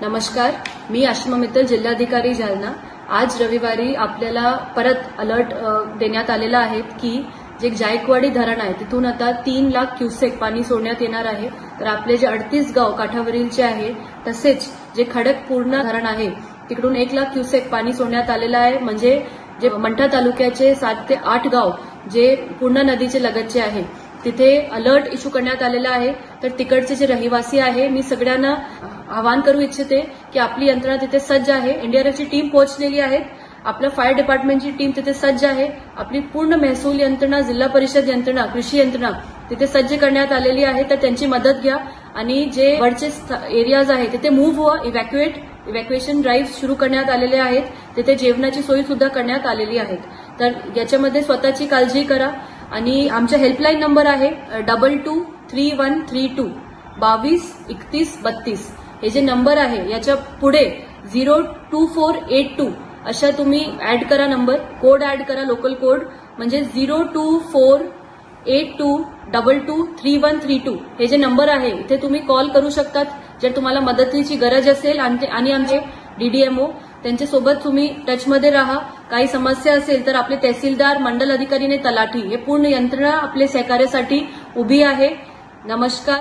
नमस्कार, मी आशिमा मित्तल, जिल्हाधिकारी जालना। आज रविवारी आपल्याला परत अलर्ट देण्यात आलेला आहे की जे जायकवाडी धरण आहे तिथून आता 3 लाख क्युसेक पाणी सोडण्यात येणार आहे। तर आपले जे 38 गाव काठावरीलचे आहे तसेच जे खडकपूर्णा धरण आहे तिकडून 1 लाख क्युसेक पाणी सोडण्यात आलेलं आहे। म्हणजे जे मंठा तालुक्याचे 7 ते 8 गाव जे पूर्णा नदीचे लगतचे आहे तिथे अलर्ट इश्यू करण्यात आलेला आहे। तर तिकडचे जे रहिवासी आहे मी सगळ्यांना आवाहन करू इच्छिते की आपली यंत्रणा तिथे सज्ज आहे। एनडीआरएफची टीम पोहोचलेली आहे, आपल्या फायर डिपार्टमेंटची टीम तिथे सज्ज आहे, आपली पूर्ण महसूल यंत्रणा, जिल्हा परिषद यंत्रणा, कृषी यंत्रणा तिथे सज्ज करण्यात आलेली आहे। तर त्यांची मदत घ्या आणि जे वरचे एरियाज आहे तिथे मूव्ह व्हा। इव्हॅक्युएशन ड्राईव्ह सुरू करण्यात आलेले आहेत, तिथे जेवणाची सोयी सुद्धा करण्यात आलेली आहे। तर याच्यामध्ये स्वतःची काळजी करा आणि आमचा हेल्पलाईन नंबर आहे 223132 223132। हे जे नंबर आहे याच्या पुढे 02482 अशा तुम्ही ऍड करा, नंबर कोड ऍड करा, लोकल कोड म्हणजे 02482223132। हे जे नंबर आहे इथे तुम्ही कॉल करू शकतात जर तुम्हाला मदतीची गरज असेल आणि आमचे डीडीएमओ त्यांच्यासोबत तुम्ही टचमध्ये राहा। काही समस्या असेल तर आपले तहसीलदार, मंडल अधिकारी आणि तलाठी हे पूर्ण यंत्रणा आपले सहकार्यासाठी उभी आहे। नमस्कार।